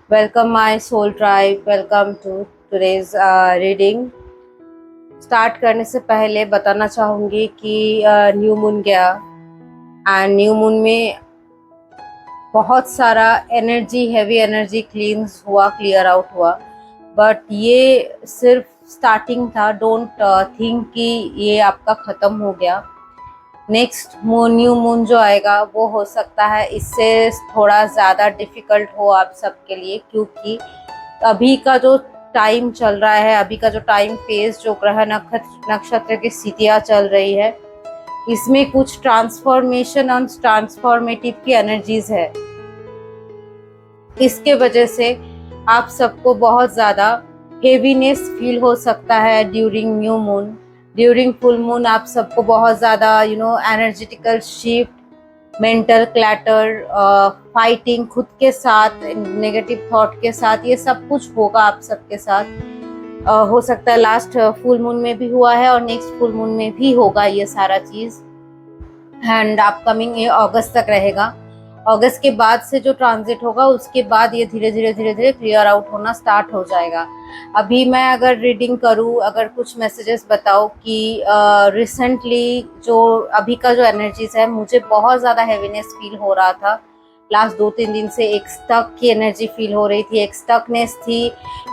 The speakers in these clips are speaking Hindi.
Welcome my soul tribe. Welcome to today's reading. Start करने से पहले बताना चाहूँगी कि न्यू मून गया एंड न्यू मून में बहुत सारा energy, heavy energy clear out हुआ, बट ये सिर्फ स्टार्टिंग था. डोंट थिंक कि ये आपका ख़त्म हो गया. नेक्स्ट न्यू मून जो आएगा वो हो सकता है इससे थोड़ा ज़्यादा डिफ़िकल्ट हो आप सबके लिए, क्योंकि अभी का जो टाइम चल रहा है, अभी का जो टाइम फेज जो ग्रह नक्षत्र की स्थितियाँ चल रही है, इसमें कुछ ट्रांसफॉर्मेशन और ट्रांसफॉर्मेटिव की एनर्जीज है. इसके वजह से आप सबको बहुत ज़्यादा हेवीनेस फील हो सकता है during new moon. During full moon आप सबको बहुत ज़्यादा एनर्जेटिकल शिफ्ट, मेंटल क्लैटर, फाइटिंग खुद के साथ, नेगेटिव थॉट के साथ, ये सब कुछ होगा आप सबके साथ. हो सकता है लास्ट फुल मून में भी हुआ है और नेक्स्ट फुल मून में भी होगा ये सारा चीज़. एंड अपकमिंग ये अगस्त तक रहेगा. अगस्त के बाद से जो ट्रांजिट होगा उसके बाद ये धीरे धीरे क्लियर आउट होना स्टार्ट हो जाएगा. अभी मैं अगर रीडिंग करूँ, अगर कुछ मैसेजेस बताओ कि रिसेंटली जो अभी का जो एनर्जीज है, मुझे बहुत ज़्यादा हैवीनेस फील हो रहा था. लास्ट 2-3 दिन से एक स्टक की एनर्जी फील हो रही थी, एक स्टकनेस थी,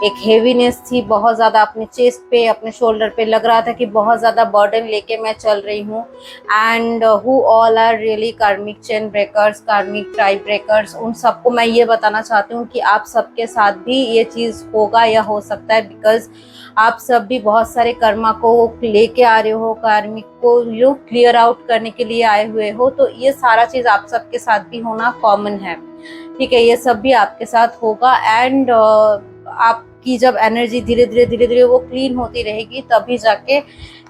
एक हेवीनेस थी बहुत ज़्यादा. अपने चेस्ट पे, अपने शोल्डर पे लग रहा था कि बहुत ज़्यादा बर्डन लेके मैं चल रही हूँ. And who all are really karmic chain breakers, karmic type breakers, उन सबको मैं ये बताना चाहती हूँ कि आप सबके साथ भी ये चीज़ होगा या हो सकता है, बिकॉज आप सब भी बहुत सारे कर्मा को लेके आ रहे हो, कार्मिक को क्लियर आउट करने के लिए आए हुए हो. तो ये सारा चीज़ आप सबके साथ भी होना कॉमन है, ठीक है. ये सब भी आपके साथ होगा. एंड आपकी जब एनर्जी धीरे धीरे वो क्लीन होती रहेगी, तभी जाके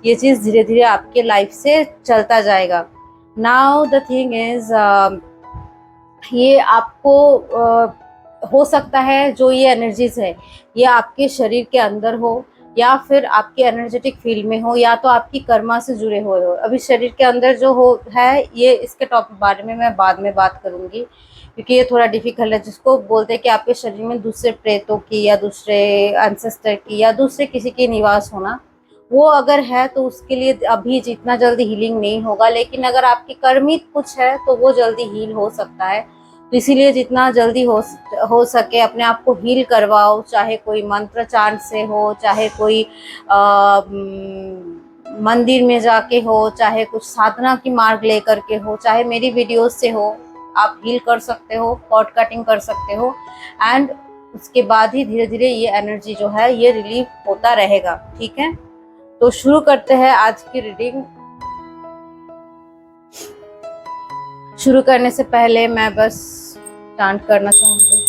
ये चीज़ धीरे धीरे आपके लाइफ से चलता जाएगा. नाउ द थिंग इज, ये आपको हो सकता है जो ये एनर्जीज है ये आपके शरीर के अंदर हो, या फिर आपके एनर्जेटिक फील्ड में हो, या तो आपकी कर्मा से जुड़े हुए हो. अभी शरीर के अंदर जो हो है, ये इसके टॉपिक बारे में मैं बाद में बात करूंगी, क्योंकि ये थोड़ा डिफिकल्ट है. जिसको बोलते हैं कि आपके शरीर में दूसरे प्रेतों की या दूसरे एंसेस्टर की या दूसरे किसी की निवास होना, वो अगर है तो उसके लिए अभी जितना जल्दी हीलिंग नहीं होगा. लेकिन अगर आपकी कर्मिक कुछ है तो वो जल्दी हील हो सकता है. तो इसीलिए जितना जल्दी हो सके अपने आप को हील करवाओ, चाहे कोई मंत्र चांट से हो, चाहे कोई मंदिर में जाके हो, चाहे कुछ साधना की मार्ग लेकर के हो, चाहे मेरी वीडियोस से हो. आप हील कर सकते हो, पॉट कटिंग कर सकते हो. एंड उसके बाद ही धीरे धीरे ये एनर्जी जो है ये रिलीव होता रहेगा, ठीक है. तो शुरू करते हैं आज की रीडिंग. शुरू करने से पहले मैं बस चांट करना चाहूंगी.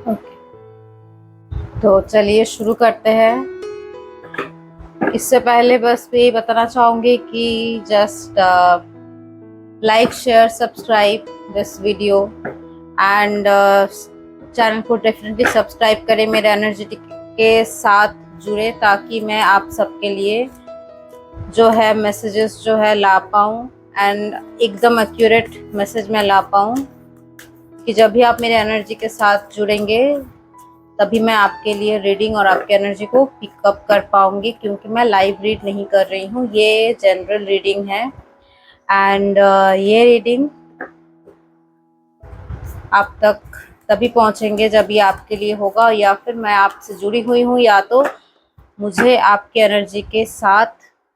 ओके, तो चलिए शुरू करते हैं. इससे पहले बस यही बताना चाहूंगी कि just like, share, subscribe this video and channel को डेफिनेटली सब्सक्राइब करें, मेरे एनर्जेटिक के साथ जुड़े, ताकि मैं आप सबके लिए जो है मैसेजेस जो है ला पाऊँ एंड एकदम एक्यूरेट मैसेज में ला पाऊँ. कि जब भी आप मेरे एनर्जी के साथ जुड़ेंगे तभी मैं आपके लिए रीडिंग और आपके एनर्जी को पिकअप कर पाऊंगी, क्योंकि मैं लाइव रीड नहीं कर रही हूँ, ये जनरल रीडिंग है. एंड ये रीडिंग आप तक तभी पहुँचेंगे जब ये आपके लिए होगा, या फिर मैं आपसे जुड़ी हुई हूँ, या तो मुझे आपकी एनर्जी के साथ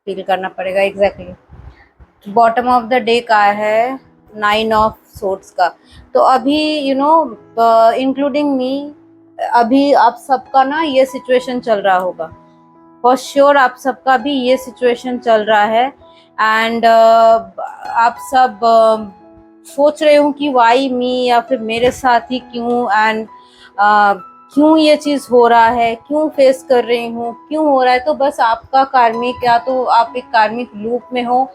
फील करना पड़ेगा। Exactly bottom of the day का है 9 ऑफ सोर्ड्स का। तो अभी इंक्लूडिंग मी, अभी आप सबका ना ये सिचुएशन चल रहा होगा, फॉर श्योर आप सबका भी ये सिचुएशन चल रहा है। एंड आप सब सोच रहे हो कि वाई मी, या फिर मेरे साथ ही क्यों, एंड क्यों ये चीज़ हो रहा है, क्यों फेस कर रही हूँ, क्यों हो रहा है। तो बस आपका कार्मिक, या तो आप एक कार्मिक लूप में हो,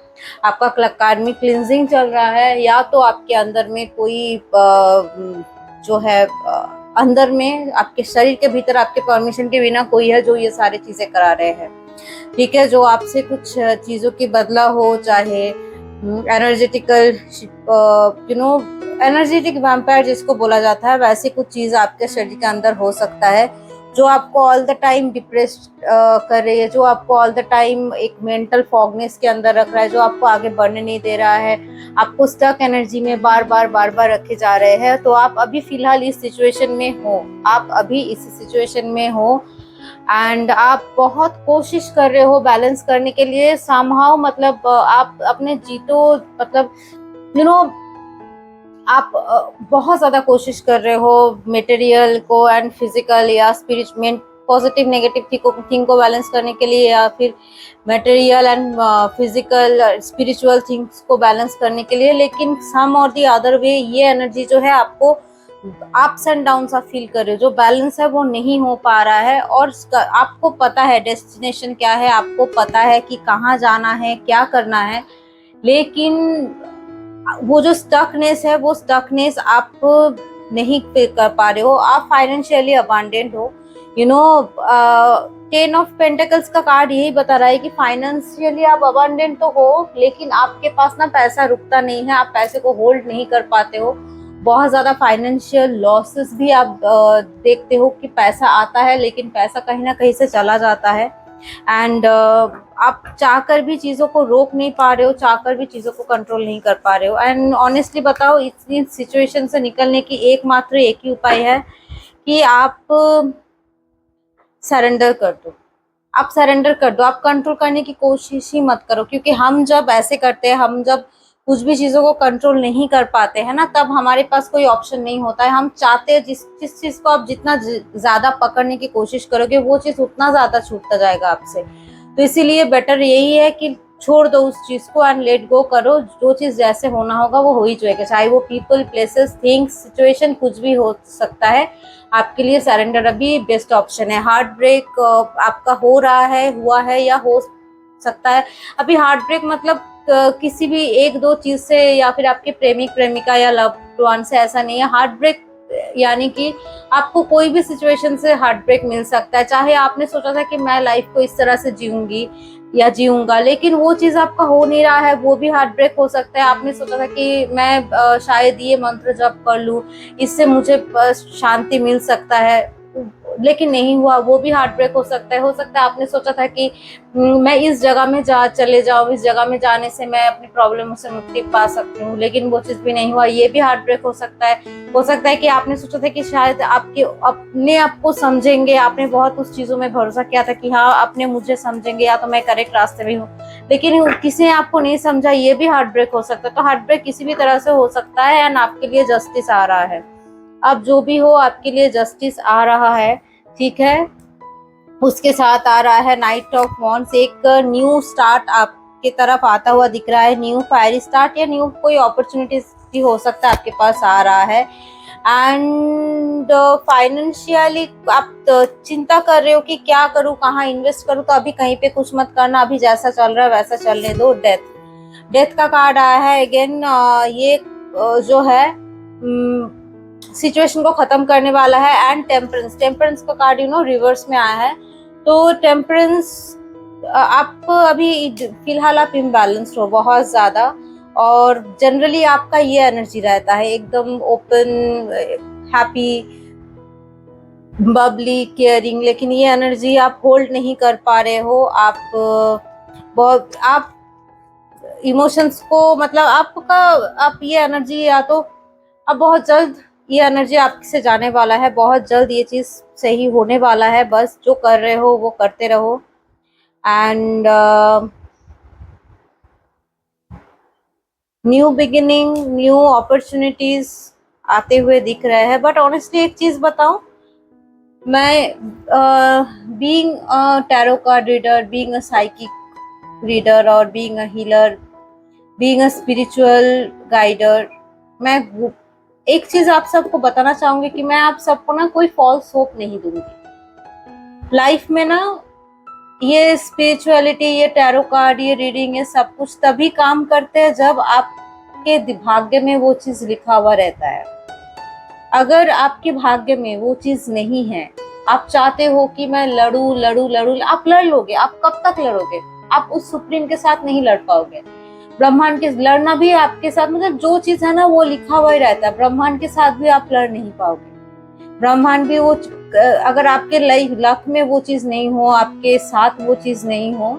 आपका कार्मिक क्लिंजिंग चल रहा है, या तो आपके अंदर में कोई जो है अंदर में आपके शरीर के भीतर आपके परमिशन के बिना कोई है जो ये सारी चीज़ें करा रहे हैं। ठीक है, जो आपसे कुछ चीज़ों की बदला हो, चाहे एनर्जेटिकल एनर्जेटिक वैम्पायर जिसको बोला जाता है, वैसे कुछ चीज़ आपके शरीर के अंदर हो सकता है जो आपको ऑल द टाइम डिप्रेस्ड कर रही है, जो आपको ऑल द टाइम एक मेंटल फॉगनेस के अंदर रख रहा है, जो आपको आगे बढ़ने नहीं दे रहा है, आपको स्टक एनर्जी में बार बार रखे जा रहे हैं। तो आप अभी फिलहाल इस सिचुएशन में हो, आप अभी इस सिचुएशन में हो, एंड आप बहुत कोशिश कर रहे हो बैलेंस करने के लिए समहाउ, मतलब आप अपने जीतो, मतलब आप बहुत ज़्यादा कोशिश कर रहे हो मटेरियल को एंड फिजिकल या स्पिरिचुअल, पॉजिटिव नेगेटिव थिंग को बैलेंस करने के लिए, या फिर material and physical spiritual things को बैलेंस करने के लिए। लेकिन सम और दी अदर वे ये एनर्जी जो है आपको अप्स एंड डाउन आप फील कर रहे हो, जो बैलेंस है वो नहीं हो पा रहा है। और आपको पता है डेस्टिनेशन क्या है, आपको पता है कि कहाँ जाना है, क्या करना है, लेकिन वो जो स्टकनेस है, वो स्टकनेस आप नहीं कर पा रहे हो। आप फाइनेंशियली अबांडेंट हो, 10 ऑफ पेंटिकल्स का कार्ड यही बता रहा है कि फाइनेंशियली आप अबांडेंट तो हो, लेकिन आपके पास ना पैसा रुकता नहीं है, आप पैसे को होल्ड नहीं कर पाते हो। बहुत ज्यादा फाइनेंशियल लॉसेस भी आप देखते हो कि पैसा आता है लेकिन पैसा कहीं ना कहीं से चला जाता है। एंड आप चाहकर भी चीज़ों को रोक नहीं पा रहे हो, चाहकर भी चीज़ों को कंट्रोल नहीं कर पा रहे हो। एंड ऑनेस्टली बताओ, इस सिचुएशन से निकलने की एकमात्र एक ही उपाय है कि आप सरेंडर कर दो। आप सरेंडर कर दो, आप कंट्रोल करने की कोशिश ही मत करो, क्योंकि हम जब ऐसे करते हैं, हम जब कुछ भी चीज़ों को कंट्रोल नहीं कर पाते हैं ना, तब हमारे पास कोई ऑप्शन नहीं होता है। हम चाहते हैं जिस चीज़ को आप जितना ज़्यादा पकड़ने की कोशिश करोगे, वो चीज़ उतना ज़्यादा छूटता जाएगा आपसे। तो इसीलिए बेटर यही है कि छोड़ दो उस चीज़ को एंड लेट गो करो। जो चीज़ जैसे होना होगा वो हो ही जाएगा, चाहे वो पीपल, प्लेसेस, थिंग्स, सिचुएशन कुछ भी हो सकता है। आपके लिए सरेंडर अभी बेस्ट ऑप्शन है। हार्ट ब्रेक आपका हो रहा है, हुआ है या हो सकता है। अभी हार्ट ब्रेक मतलब किसी भी एक दो चीज से, या फिर आपके प्रेमिक प्रेमिका या लव्ड वन से, ऐसा नहीं है। हार्ट ब्रेक यानी कि आपको कोई भी सिचुएशन से हार्ट ब्रेक मिल सकता है। चाहे आपने सोचा था कि मैं लाइफ को इस तरह से जीऊंगी या जीऊंगा, लेकिन वो चीज आपका हो नहीं रहा है, वो भी हार्ट ब्रेक हो सकता है। आपने सोचा था कि मैं शायद ये मंत्र जप कर लूं, इससे मुझे शांति मिल सकता है, लेकिन नहीं हुआ, वो भी हार्ट ब्रेक हो सकता है। हो सकता है आपने सोचा था कि मैं इस जगह में चले जाऊँ, इस जगह में जाने से मैं अपनी प्रॉब्लम से मुक्ति पा सकती हूँ, लेकिन वो चीज़ भी नहीं हुआ, ये भी हार्ट ब्रेक हो सकता है। हो सकता है कि आपने सोचा था कि शायद आपके अपने आपको समझेंगे, आपने बहुत उस चीज़ों में भरोसा किया था कि हाँ अपने मुझे समझेंगे या तो मैं करेक्ट रास्ते में हूँ, लेकिन किसी ने आपको नहीं समझा, ये भी हार्ट ब्रेक हो सकता है। तो हार्ट ब्रेक किसी भी तरह से हो सकता है एंड आपके लिए जस्टिस आ रहा है। अब जो भी हो, आपके लिए जस्टिस आ रहा है, ठीक है। उसके साथ आ रहा है नाइट ऑफ वॉन्ड्स, एक न्यू स्टार्ट आपके तरफ आता हुआ दिख रहा है, न्यू फायरी स्टार्ट या न्यू कोई अपॉर्चुनिटीज भी हो सकता है आपके पास आ रहा है। एंड फाइनेंशियली आप चिंता कर रहे हो कि क्या करूं, कहाँ इन्वेस्ट करूं, तो अभी कहीं पे कुछ मत करना, अभी जैसा चल रहा है वैसा चलने दो। डेथ का कार्ड आया है अगेन। ये जो है सिचुएशन को खत्म करने वाला है। एंड टेम्परेंस का कार्ड रिवर्स में आया है। तो टेम्परेंस, आप अभी फिलहाल आप इम्बैलेंस्ड हो बहुत ज्यादा, और जनरली आपका ये एनर्जी रहता है एकदम ओपन, हैप्पी, बबली, केयरिंग, लेकिन ये एनर्जी आप होल्ड नहीं कर पा रहे हो। आप इमोशंस को, मतलब आप ये एनर्जी या तो अब बहुत जल्द ये एनर्जी आपसे जाने वाला है, बहुत जल्द ये चीज सही होने वाला है। बस जो कर रहे हो वो करते रहो। And new beginning, new opportunities आते हुए दिख रहे हैं। बट ऑनेस्टली एक चीज बताऊं, मैं being a tarot card reader, being a psychic reader और being a healer, being a spiritual guider, मैं एक चीज आप सबको बताना चाहूंगी कि मैं आप सबको ना कोई फॉल्स होप नहीं दूंगी। लाइफ में ना ये स्पिरिचुअलिटी, ये टैरो कार्ड, ये रीडिंग, ये सब कुछ तभी काम करते हैं जब आपके भाग्य में वो चीज लिखा हुआ रहता है। अगर आपके भाग्य में वो चीज नहीं है, आप चाहते हो कि मैं लड़ू लड़ू लड़ू, आप लड़ लोगे। आप कब तक लड़ोगे? आप उस सुप्रीम के साथ नहीं लड़ पाओगे। ब्रह्मांड के लड़ना भी आपके साथ, मतलब जो चीज है ना वो लिखा हुआ ही रहता है। ब्रह्मांड के साथ भी आप लड़ नहीं पाओगे। ब्रह्मांड भी वो, अगर आपके लक में वो चीज नहीं हो, आपके साथ वो चीज नहीं हो,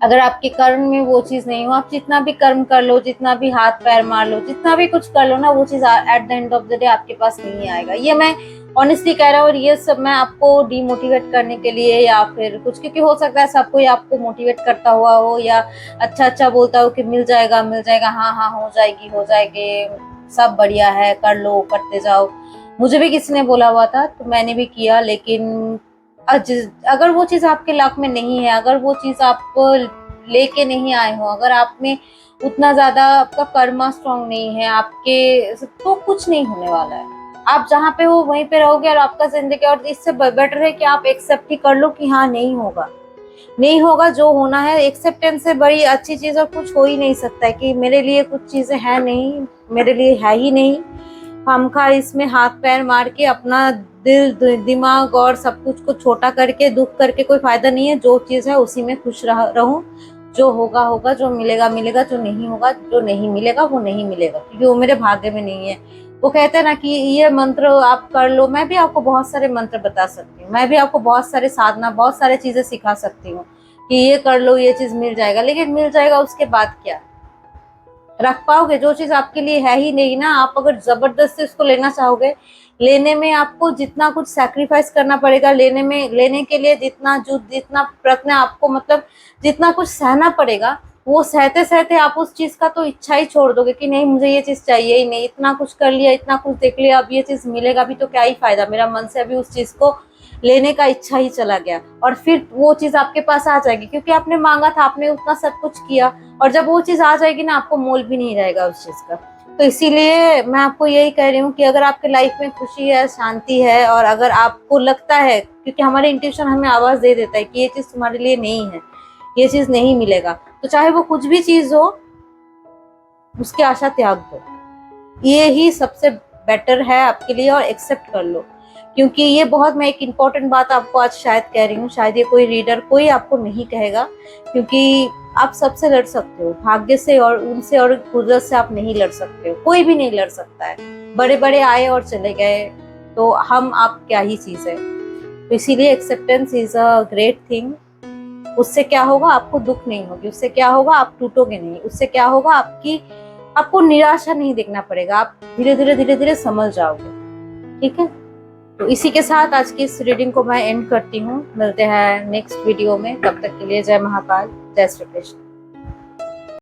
अगर आपके कर्म में वो चीज नहीं हो, आप जितना भी कर्म कर लो, जितना भी हाथ पैर मार लो, जितना भी कुछ कर लो ना, वो चीज at the end of the day आपके पास नहीं आएगा। ये मैं ऑनेस्टली कह रहा हूँ। और ये सब मैं आपको डिमोटिवेट करने के लिए या फिर कुछ, क्योंकि हो सकता है सब कोई आपको मोटिवेट करता हुआ हो या अच्छा अच्छा बोलता हो कि मिल जाएगा मिल जाएगा, हाँ हाँ हो जाएगी हो जाएगी, सब बढ़िया है, कर लो, करते जाओ। मुझे भी किसी ने बोला हुआ था तो मैंने भी किया। लेकिन अगर वो चीज आपके लक में नहीं है, अगर वो चीज आप लेके नहीं आए हो, अगर आप में उतना ज्यादा आपका कर्मा स्ट्रांग नहीं है आपके, तो कुछ नहीं होने वाला है। आप जहाँ पे हो वहीं पे रहोगे और आपका जिंदगी, और इससे बेटर है कि आप एक्सेप्ट ही कर लो कि हाँ नहीं होगा, नहीं होगा, जो होना है। एक्सेप्टेंस से बड़ी अच्छी चीज और कुछ हो ही नहीं सकता है कि मेरे लिए कुछ चीजें है नहीं, मेरे लिए है ही नहीं। हमका इसमें हाथ पैर मार के अपना दिल दिमाग और सब कुछ को छोटा करके दुख करके कोई फायदा नहीं है। जो चीज है उसी में खुश रहूं। जो होगा होगा, जो मिलेगा मिलेगा, जो नहीं होगा, जो नहीं मिलेगा वो नहीं मिलेगा, क्योंकि वो मेरे भाग्य में नहीं है। वो कहते हैं ना कि ये मंत्र आप कर लो। मैं भी आपको बहुत सारे मंत्र बता सकती हूँ, मैं भी आपको बहुत सारे साधना, बहुत सारे चीजें सिखा सकती हूँ कि ये कर लो, ये चीज मिल जाएगा। लेकिन मिल जाएगा उसके बाद क्या? रख पाओगे? जो चीज आपके लिए है ही नहीं ना, आप अगर जबरदस्ती उसको लेना चाहोगे, लेने में आपको जितना कुछ सैक्रिफाइस करना पड़ेगा, लेने के लिए जितना प्रयत्न आपको, मतलब जितना कुछ सहना पड़ेगा, वो सहते सहते आप उस चीज का तो इच्छा ही छोड़ दोगे कि नहीं मुझे ये चीज चाहिए ही नहीं। इतना कुछ कर लिया, इतना कुछ देख लिया, अब ये चीज मिलेगा भी तो क्या ही फायदा, मेरा मन से अभी उस चीज को लेने का इच्छा ही चला गया। और फिर वो चीज आपके पास आ जाएगी क्योंकि आपने मांगा था, आपने उतना सब कुछ किया, और जब वो चीज आ जाएगी ना, आपको मोल भी नहीं रहेगा उस चीज का। तो इसीलिए मैं आपको यही कह रही हूँ कि अगर आपके लाइफ में खुशी है, शांति है, और अगर आपको लगता है, क्योंकि हमारे इंट्यूशन हमें आवाज दे देता है कि ये चीज तुम्हारे लिए नहीं है, ये चीज नहीं मिलेगा, तो चाहे वो कुछ भी चीज हो, उसकी आशा त्याग दो। ये ही सबसे बेटर है आपके लिए, और एक्सेप्ट कर लो। क्योंकि ये बहुत, मैं एक इम्पोर्टेंट बात आपको आज शायद कह रही हूँ, शायद ये कोई रीडर कोई आपको नहीं कहेगा, क्योंकि आप सबसे लड़ सकते हो, भाग्य से और उनसे और कुदरत से आप नहीं लड़ सकते हो। कोई भी नहीं लड़ सकता है। बड़े बड़े आए और चले गए, तो हम आप क्या ही चीज है। तो इसीलिए acceptance is a great thing. उससे क्या होगा? आपको दुख नहीं होगी। उससे क्या होगा? आप टूटोगे नहीं। उससे क्या होगा? आपको निराशा नहीं देखना पड़ेगा। आप धीरे धीरे समझ जाओगे। ठीक है, तो इसी के साथ आज की इस रीडिंग को मैं एंड करती हूँ। मिलते हैं नेक्स्ट वीडियो में, तब तक के लिए जय महाकाल, जय श्री कृष्ण।